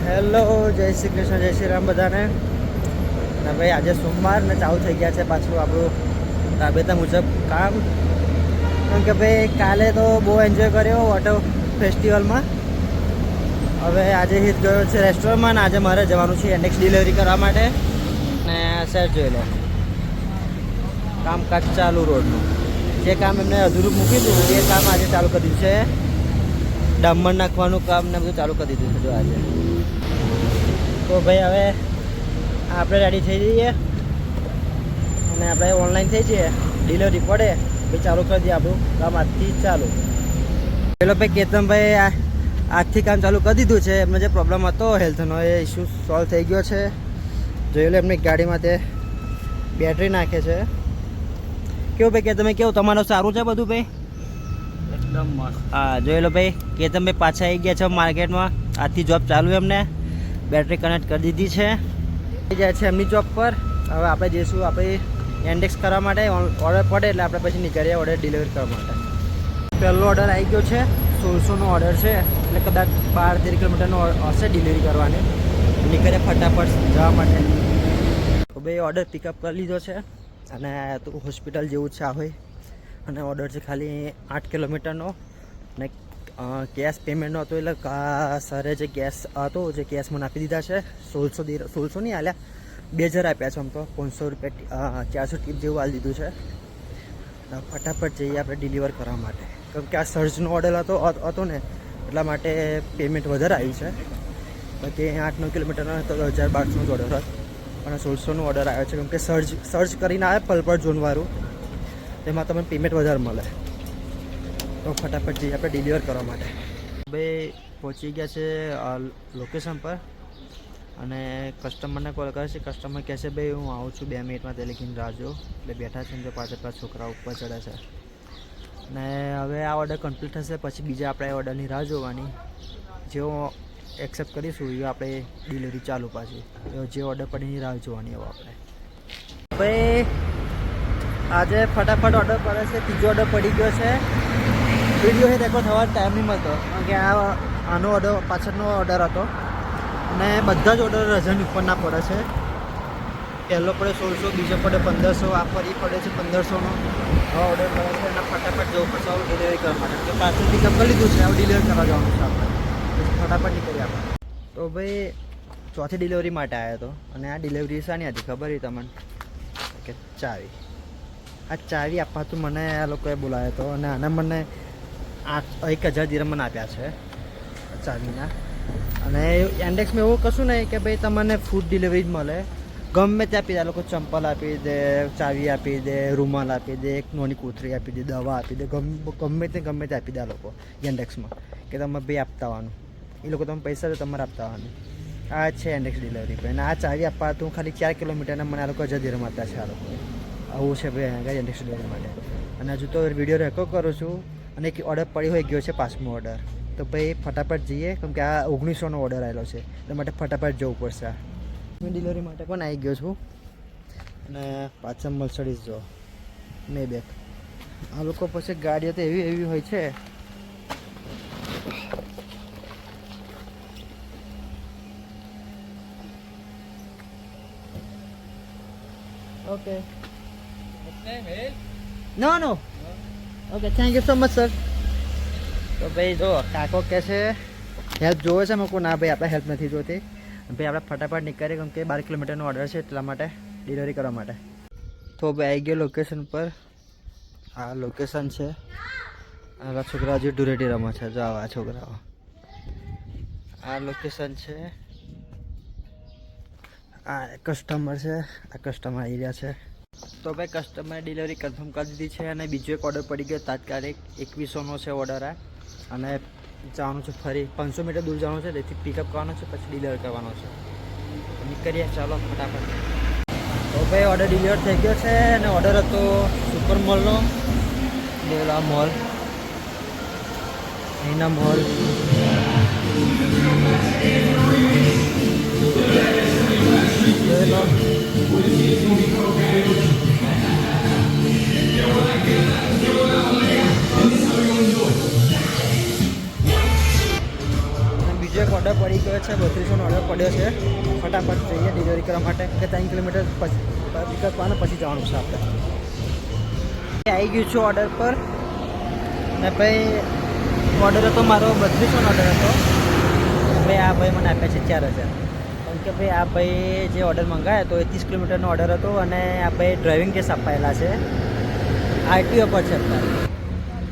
Hello, જય શ્રી કૃષ્ણ, જય શ્રી રામ બધાને. અને ભાઈ આજે સોમવાર ને ચાલુ થઈ ગયા છે પાછું આપણું રાબેતા મુજબ કામ. કેમ કે ભાઈ કાલે તો બહુ એન્જોય કર્યો વોટર ફેસ્ટિવલમાં. હવે આજે હિત ગયો છે રેસ્ટોરન્ટમાં ને આજે મારે જવાનું છે ઇન્ડેક્સ ડિલિવરી કરવા માટે. ને સેટ જોઈ લો, કામકાજ ચાલુ રોડનું. જે કામ એમને અધૂરું મૂકી દીધું એ કામ આજે ચાલુ કરી દીધું છે. ડામર નાખવાનું કામ ને બધું ચાલુ કરી દીધું છે જો આજે. તો ભાઈ હવે આપણે રેડી થઈ જઈએ અને આપણે ઓનલાઈન થઈ જઈએ. ડિલિવરી પડે ભાઈ ચાલુ કરી દઈએ આપણું કામ આજથી ચાલુ. પેલો ભાઈ કેતનભાઈ આજથી કામ ચાલુ કરી દીધું છે. એમને જે પ્રોબ્લેમ હતો હેલ્થનો એ ઇસ્યુ સોલ્વ થઈ ગયો છે. જોઈ લો એમની ગાડીમાં તે બેટરી નાખે છે. કેવું ભાઈ કે તમે કેવું તમારું સારું છે બધું ભાઈ? એકદમ મસ્ત. હા જોઈ લો ભાઈ કેતનભાઈ પાછા આવી ગયા છે માર્કેટમાં. આજથી જોબ ચાલુ એમને બેટરી કનેક્ટ કરી દીધી છે. જાય છે એમની જોબ પર. હવે આપણે જઈશું આપણે ઇન્ડેક્સ કરવા માટે. ઓર્ડર પડે એટલે આપણે પછી નીકળીએ ઓર્ડર ડિલિવરી કરવા માટે. પહેલો ઓર્ડર આવી ગયો છે. 1600નો ઓર્ડર છે એટલે કદાચ 12-13 કિલોમીટરનો હશે ડિલિવરી કરવાની. નીકળે ફટાફટ જવા માટે. તો ભાઈ ઓર્ડર પિકઅપ કરી લીધો છે અને તો હોસ્પિટલ જેવું છે આ હોય. અને ઓર્ડર છે ખાલી 8 કિલોમીટરનો અને કેશ પેમેન્ટનો હતો. એટલે સરે જે કેશ હતો જે કેશ મને આપી દીધા છે. 1600 નહીં આલ્યા, 2000 આપ્યા છે. આમ તો 500 રૂપિયા 400 ટીપ જેવું આલી દીધું છે. ફટાફટ જઈએ આપણે ડિલિવર કરવા માટે. કેમ કે આ સર્જનો ઓર્ડર હતો ને એટલા માટે પેમેન્ટ વધારે આવ્યું છે. બાકી 8-9 કિલોમીટરનો હતો 1200નો જ ઓર્ડર હતો અને 1600નો ઓર્ડર આવ્યો છે. કેમ કે સર્ચ કરીને આવે પલપર ઝોનવાળું, તેમાં તમને પેમેન્ટ વધારે મળે. તો ફટાફટ જઈએ આપણે ડિલિવર કરવા માટે. ભાઈ પહોંચી ગયા છે લોકેશન પર અને કસ્ટમરને કોલ કરે છે. કસ્ટમર કહે છે ભાઈ હું આવું છું 2 મિનિટમાં, તે લખીને રાહ જો. એટલે બેઠા છે ને પાછળ છોકરા ઉપર ચડે છે. ને હવે આ ઓર્ડર કમ્પ્લીટ થશે પછી બીજા આપણે ઓર્ડરની રાહ જોવાની. જેવો એક્સેપ્ટ કરીશું એ આપણે ડિલિવરી ચાલુ પાછી. જે ઓર્ડર પડીની રાહ જોવાની હવે આપણે. ભાઈ આજે ફટાફટ ઓર્ડર પડે છે. ત્રીજો ઓર્ડર પડી ગયો છે. વિડીયો રેકોર્ડ થવાનો ટાઈમ નહીં મળતો કારણ કે આનો ઓર્ડર પાછળનો ઓર્ડર હતો અને બધા જ ઓર્ડર રજન ઉપરના પડે છે. પહેલો પડે 1600, બીજો પડે 1500, આ ફરી પડે છે 1500નો. આ ઓર્ડર પડે છે અને ફટાફટ જવું પડશે હવે ડિલિવરી કરવા માટે. કે પાછળ પિકઅપ કરી લીધું છે, હવે ડિલિવરી કરવા જવાનું છે આપણે. પછી ફટાફટ નીકળીએ આપણે. તો ભાઈ ચોથી ડિલિવરી માટે આવ્યો હતો અને આ ડિલિવરી શાની હતી ખબર છે તમને? કે ચાવી. આ ચાવી આપવા તો મને આ લોકોએ બોલાવ્યો હતો અને આને મને 1000 દિરહમ મને આપ્યા છે ચાવીના. અને ઇન્ડેક્સમાં એવું કશું નહીં કે ભાઈ તમને ફૂડ ડિલિવરી જ મળે. ગમે તે આપી દે. આ લોકો ચંપલ આપી દે, ચાવી આપી દે, રૂમાલ આપી દે, એક નાની કોથળી આપી દે, દવા આપી દે. ગમે તે આપી દે આ લોકો ઇન્ડેક્સમાં કે તમે ભાઈ આપતા આવવાનું. એ લોકો તમે પૈસા તો તમારે આપતા આવવાનું. આ છે ઇન્ડેક્સ ડિલિવરી પર. અને આ ચાવી આપવા તો ખાલી 4 કિલોમીટરના મને આ લોકો 1000 દિરહમ આપ્યા છે. આ લોકોએ આવું છે ભાઈ અહીંયા ઇન્ડેક્સ ડિલિવરી માટે. અને હજુ તો વિડીયો રેકોર્ડ કરું છું અને એક ઓર્ડર પડી હોય ગયો છે 5મો ઓર્ડર. તો ભાઈ ફટાફટ જઈએ કેમ કે આ 1900નો ઓર્ડર આવેલો છે એટલા માટે ફટાફટ જવું પડશે. હું ડિલિવરી માટે પણ આવી ગયો છું અને પાછળ મર્સિડીઝ જો મેબેક. આ લોકો પછી ગાડીઓ તો એવી હોય છે. Okay no okay thank you so much sir. તો ભાઈ જો કાકો કહે છે હેલ્પ જોવે છે. મેં કહું ના ભાઈ આપણે હેલ્પ નથી જોતી. ભાઈ આપણે ફટાફટ નીકળીએ કેમ કે 12 કિલોમીટરનો ઓર્ડર છે એટલા માટે ડિલિવરી કરવા માટે. તો ભાઈ આવી ગયો લોકેશન પર. આ લોકેશન છે. આ છોકરા હજુ ધૂળેટી રમે છે. જો આ છોકરાઓ. આ લોકેશન છે. આ કસ્ટમર છે. આ કસ્ટમર આવી રહ્યા છે. તો ભાઈ કસ્ટમરે ડિલિવરી કન્ફર્મ કરી દીધી છે અને બીજો એક ઓર્ડર પડી ગયો તાત્કાલિક 2100નો છે ઓર્ડર. આ અને જવાનું છે ફરી 500 મીટર દૂર જવાનું છે. તેથી પિકઅપ કરવાનો છે પછી ડિલિવર કરવાનો છે. નીકળીએ ચાલો ફટાફટ. તો ભાઈ ઓર્ડર ડિલિવર થઈ ગયો છે અને ઓર્ડર હતો સુપર મોલનો. બોલા મોલ અહીંના મોલ. બીજો એક ઓર્ડર પડી ગયો છે, 3200નો ઓર્ડર પડ્યો છે. ફટાફટ જઈએ ડિલિવરી કરવા માટે કે 3 કિલોમીટર પિકઅપ કરવાનું પછી જવાનું છે આપણે. આવી ગયું છું ઓર્ડર પર ને ભાઈ ઓર્ડર હતો મારો 3200નો ઓર્ડર હતો. ભાઈ આ ભાઈ મને આપ્યા છે 4000. કારણ કે ભાઈ આ ભાઈ જે ઓર્ડર મંગાવ્યો હતો એ 30 કિલોમીટરનો ઓર્ડર હતો અને આ ભાઈ ડ્રાઇવિંગ ટેસ્ટ અપાયેલા છે. આરટીઓ પર છે અત્યારે.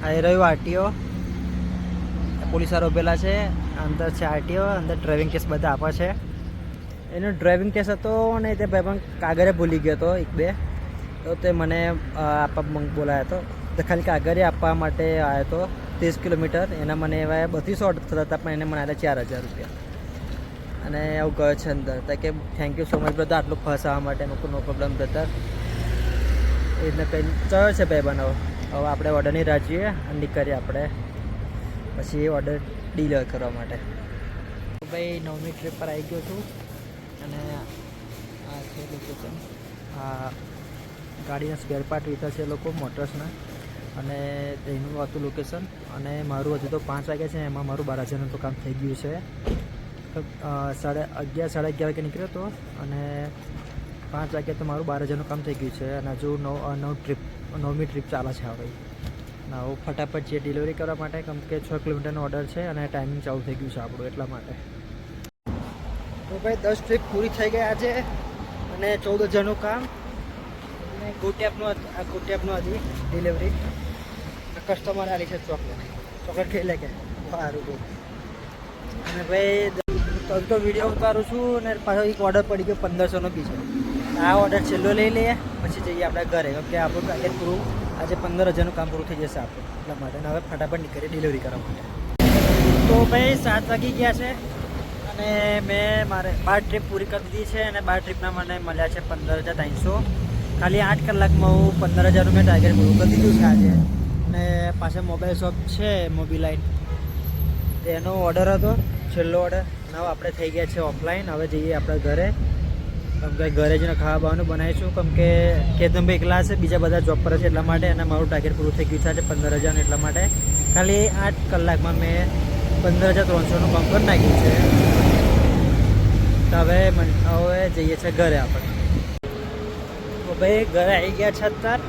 આ રહ્યું આરટીઓ, પોલીસવાળા ઉભેલા છે, અંદર છે આરટીઓ, અંદર ડ્રાઇવિંગ ટેસ્ટ બધા આપે છે. એનો ડ્રાઇવિંગ ટેસ્ટ હતો ને તે ભાઈ પણ કાગળે ભૂલી ગયો હતો 1-2, તો તે મને આપવા બોલાયો હતો. તો ખાલી કાગળે આપવા માટે આવ્યો હતો 30 કિલોમીટર. એના મને એવા 3200 ઓર્ડર થતા હતા, પણ એને મને આવ્યા 4000 રૂપિયા. અને આવું ગયો છે અંદર. તો કે thank you so much brother આટલું ફસાવવા માટે. નો પ્રોબ્લેમ બ્રધર. એટલે કંઈ ચયો છે ભાઈ બનાવો. હવે આપણે ઓર્ડરની રાહ જોઈએ અને નીકળીએ આપણે પછી એ ઓર્ડર ડિલિવર કરવા માટે. ભાઈ 9મી ટ્રીપ પર આવી ગયો છું અને આ છે લોકેશન. આ ગાડીના સ્પેર પાર્ટ વેચે છે લોકો મોટર્સના, અને તેનું હતું લોકેશન. અને મારું હજુ તો 5 વાગ્યા છે, એમાં મારું 12,000નું તો કામ થઈ ગયું છે. 11:30 વાગે નીકળ્યો હતો અને 5 વાગ્યા તો મારું 12,000નું કામ થઈ ગયું છે. અને હજુ 9મી ટ્રીપ ચાલે છે હવે. ના હું ફટાફટ જે ડિલિવરી કરવા માટે, કેમ કે 6 કિલોમીટરનો ઓર્ડર છે અને ટાઈમિંગ ચાલુ થઈ ગયું છે આપણું, એટલા માટે. તો ભાઈ 10 ટ્રીપ પૂરી થઈ ગઈ આજે અને 14,000નું કામ. અને ગોટેપનું હતી ડિલિવરી. કસ્ટમર આવી છે ચોકલેટ ખાઈ લે કે સારું બહુ. અને ભાઈ તો વિડીયો ઉતારું છું અને પાછો એક ઓર્ડર પડી ગયો 1500નો બી છે. આ ઓર્ડર છેલ્લો લઈ લઈએ પછી જઈએ આપણે ઘરે, કેમ કે આપણું ટાર્ગેટ પૂરું આજે 15,000નું કામ પૂરું થઈ જશે આપણું, એટલા માટે. અને હવે ફટાફટ નીકળીએ ડિલિવરી કરવા માટે. તો ભાઈ 7 વાગી ગયા છે અને મેં મારે 12 ટ્રીપ પૂરી કરી દીધી છે. અને 12 ટ્રીપના મને મળ્યા છે 15,300. ખાલી 8 કલાકમાં હું 15,000નું મેં ટાર્ગેટ પૂરું કરી દીધું છે આજે. અને પાછળ મોબાઈલ શોપ છે મોબીલાઇન, તેનો ઓર્ડર હતો છેલ્લો ઓર્ડર. અને હવે આપણે થઈ ગયા છે ઓફલાઈન. હવે જઈએ આપણે ઘરે, કેમ કે ઘરે જઈને ખાવા બાવાનું બનાવીશું. કેમ કે કેતનભાઈ એકલા છે, બીજા બધા જોબ પર છે, એટલા માટે. અને મારું ટાર્ગેટ પૂરું થઈ ગયું છે આજે 15,000નું, એટલા માટે. ખાલી 8 કલાકમાં મેં 15,300નું કામ કરી નાખ્યું છે. તો હવે જઈએ છીએ ઘરે આપણે. તો ભાઈ ઘરે આવી ગયા છે અત્યારે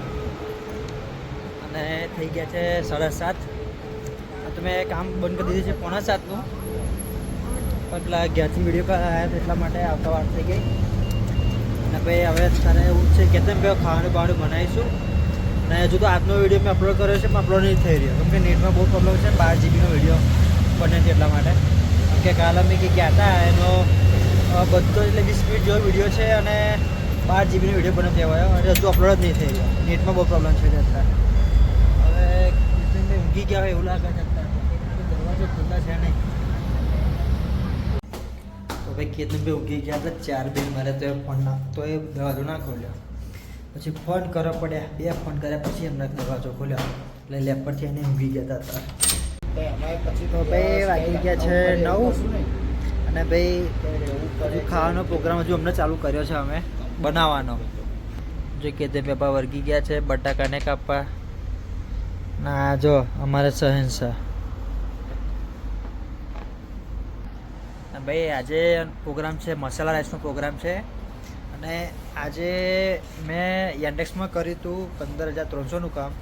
અને થઈ ગયા છે 7:30. તો મેં કામ બંધ કરી દીધું છે 6:45નું, પણ પેલા ઘેરથી વિડીયો આવ્યા એટલા માટે આવતા વાર થઈ ગઈ. અને ભાઈ હવે તારે એવું છે કે તમે ભાઈ ખાવાનું બાવાનું બનાવીશું. અને હજુ તો આજનો વિડીયો મેં અપલોડ કર્યો છે, પણ અપલોડ નહીં થઈ રહ્યો, કેમ કે નેટમાં બહુ પ્રોબ્લેમ છે. 12 જીબીનો વિડીયો બને છે એટલા માટે. કેમ કે કાલે અમે ગયા હતા એનો બધો એટલે 20 મિનિટ જેવો વિડીયો છે અને 12 જીબીનો વિડીયો બને કહેવાયો, અને હજુ અપલોડ જ નહીં થઈ રહ્યો. નેટમાં બહુ પ્રોબ્લેમ છે અત્યારે. હવે ઊંઘી ગયા હોય એવું લાગે છે અત્યારે, દરવાજો ખુલ્લા છે નહીં. તો ભાઈ કેતનભાઈ ઊંઘી ગયા હતા 4 બેન મારે, તો એ ફોન તો એ દરવાજો ના ખોલ્યો. પછી ફોન કરવા પડ્યા, 2 ફોન કર્યા પછી એમને દરવાજો ખોલ્યો. એટલે લેપ પરથી એને ઊંઘી ગયા હતા. તો ભાઈ વાગી ગયા છે 9 અને ભાઈ હજુ ખાવાનો પ્રોગ્રામ હજુ અમને ચાલુ કર્યો છે અમે બનાવવાનો. જો કે પેપા વર્ગી ગયા છે બટાકાને કાપવા. ના જો અમારે શહેનશાહ. ભાઈ આજે પ્રોગ્રામ છે મસાલા રાઈસનો પ્રોગ્રામ છે. અને આજે મેં યાન્ડેક્સમાં કર્યું હતું 15,300નું કામ.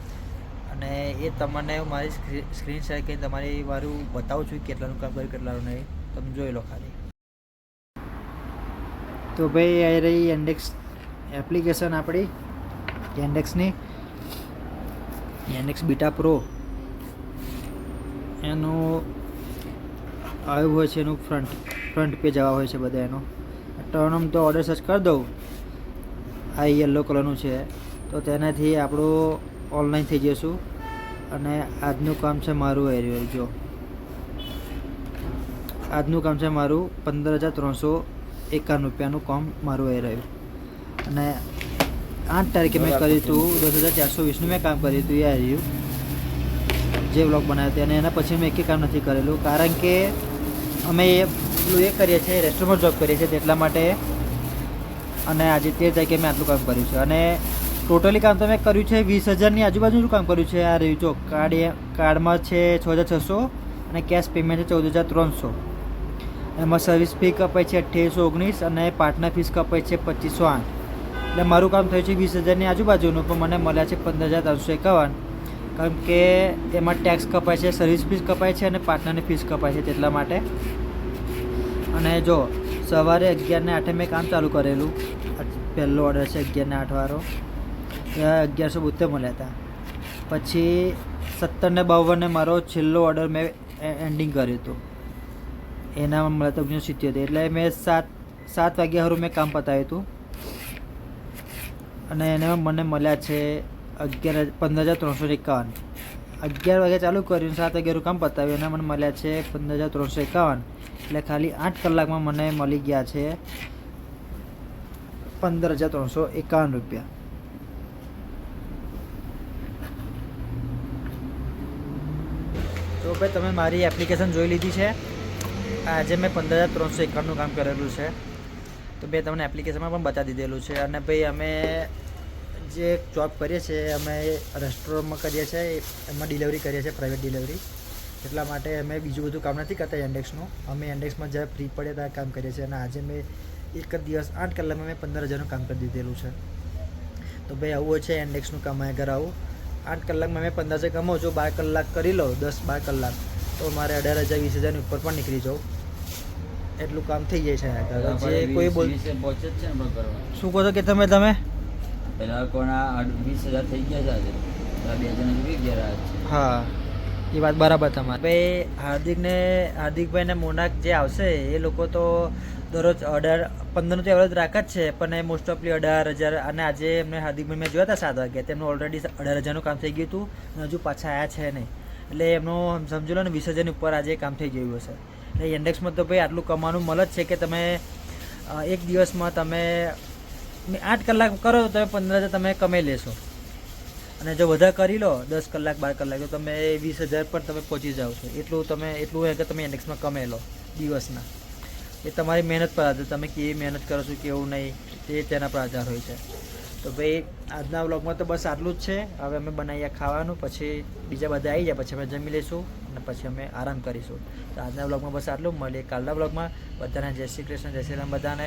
અને એ તમને હું મારી સ્ક્રીન શેર કરીને તમારી મારું બતાવું છું કેટલાનું કામ કર્યું કેટલાનું નહીં, તમે જોઈ લો ખાલી. તો ભાઈ આવી રહી યાન્ડેક્સ એપ્લિકેશન આપણી, યાન્ડેક્સની યાન્ડેક્સ બીટા પ્રો. એનું આવ્યું હોય છે, એનું ફ્રન્ટ પેજ આવા હોય છે બધા. એનો ટર્ન તો ઓર્ડર સર્ચ કરી દઉં, આ યલો કલરનું છે, તો તેનાથી આપણું ઓનલાઈન થઈ જઈશું. અને આજનું કામ છે મારું એરિયો, જો આજનું કામ છે મારું 15,351 રૂપિયાનું કામ મારું એ રહ્યું. અને 8 તારીખે મેં કર્યું હતું 10,420નું મેં કામ કર્યું હતું એ રહ્યું, જે વ્લોગ બનાવ્યો હતો. અને એના પછી મેં એક કામ નથી કરેલું, કારણ કે અમે પેલું એ કરીએ છીએ રેસ્ટોરન્ટમાં જોબ કરીએ છીએ એટલા માટે. અને આજે 13 તારીખે મેં આટલું કામ કર્યું છે. અને ટોટલી કામ તો મેં કર્યું છે 20,000ની આજુબાજુનું કામ કર્યું છે. આ રહ્યું જો કાર્ડમાં છે 6,600 અને કેશ પેમેન્ટ છે 14,300. એમાં સર્વિસ ફી કપાય છે 2819 અને પાર્ટનર ફીસ કપાય છે 2508. એટલે મારું કામ થયું છે 20,000ની આજુબાજુનું, પણ મને મળ્યા છે 15,351, કારણ કે એમાં ટેક્સ કપાય છે, સર્વિસ ફીસ કપાય છે અને પાર્ટનરની ફીસ કપાય છે તેટલા માટે. અને જો સવારે 11:08 મેં કામ ચાલુ કરેલું, પહેલો ઓર્ડર છે 11:08 વાળો, 1172 મળ્યા હતા. પછી 17:52 મારો છેલ્લો ઓર્ડર મેં એન્ડિંગ કર્યું હતું, એનામાં મળ્યા હતા 1977. એટલે મેં 7 વાગ્યા સારું મેં કામ પતાવ્યું હતું અને એનામાં મને મળ્યા છે 15,351. 11 વાગે ચાલુ કર્યું, 7 વાગ્યાનું કામ પતાવ્યું, એના મને મળ્યા છે 15,351. એટલે ખાલી 8 કલાકમાં મને મળી ગયા છે 15,351 રૂપિયા. તો ભાઈ તમે મારી એપ્લિકેશન જોઈ લીધી છે. આજે મેં 15,351નું કામ કરેલું છે, તો મેં તમને એપ્લિકેશનમાં પણ બતાવી દીધેલું છે. અને ભાઈ અમે જે જોબ કરીએ છીએ, અમે રેસ્ટોરન્ટમાં કરીએ છીએ, એમાં ડિલિવરી કરીએ છીએ, પ્રાઇવેટ ડિલિવરી. એટલા માટે અમે બીજું બધું કામ નથી કરતા એન્ડેક્સનું. અમે એન્ડેક્સમાં જ્યારે ફ્રી પડે ત્યારે કામ કરીએ છીએ. અને આજે મેં એક જ દિવસ 8 કલાકમાં મેં 15,000નું કામ કરી દીધેલું છે. તો ભાઈ આવું છે એન્ડેક્સનું કામ. ઘર આવું 8 કલાકમાં મેં 15,000 કમાઉં છું. 12 કલાક કરી લો, 10-12 કલાક, તો મારે 18,000 20,000ની ઉપર પણ નીકળી જાઉં એટલું કામ થઈ જાય છે. જે કોઈ બોલ પહોંચે જ છે ને કરવા. શું કહો છો કે તમે પેલા કોના 20,000 થઈ ગયા છે આજે, 2 જણા જોઈ ગયા છે. હા, એ વાત બરાબર તમારી. ભાઈ હાર્દિકભાઈ ને મોનાક જે આવશે એ લોકો તો દરરોજ 15નું તો એવરેજ રાખે જ છે, પણ એ મોસ્ટ ઓફલી 18,000. અને આજે એમને હાર્દિકભાઈ મેં જોયા હતા 7 વાગે, તેમનું ઓલરેડી 18,000નું કામ થઈ ગયું હતું અને હજુ પાછા આવ્યા છે નહીં. એટલે એમનું સમજી લો ને 20,000ની ઉપર આજે કામ થઈ ગયું હશે. એટલે ઇન્ડેક્સમાં તો ભાઈ આટલું કમાવાનું મળે જ છે કે તમે એક દિવસમાં તમે 8 કલાક કરો તો તમે 15,000 તમે કમાઈ લેશો. અને જો વધારે કરી લો 10 કલાક 12 કલાક તો તમે 20,000 પર તમે પહોંચી જાઓ છો. એટલું હોય કે તમે ઇન્ડેક્સમાં કમાઈ લો દિવસના. એ તમારી મહેનત પર આધાર, તમે કેવી મહેનત કરો છો કેવું નહીં તે તેના પર આધાર હોય છે. તો ભાઈ આજના વ્લોગમાં તો બસ આટલું જ છે. હવે અમે બનાવીએ ખાવાનું, પછી બીજા બધા આવી જાય, પછી અમે જમી લઈશું અને પછી અમે આરામ કરીશું. તો આજના વ્લોગમાં બસ આટલું. મળીએ કાલના વ્લોગમાં. બધાને જય શ્રી કૃષ્ણ, જય શ્રી રામ બધાને.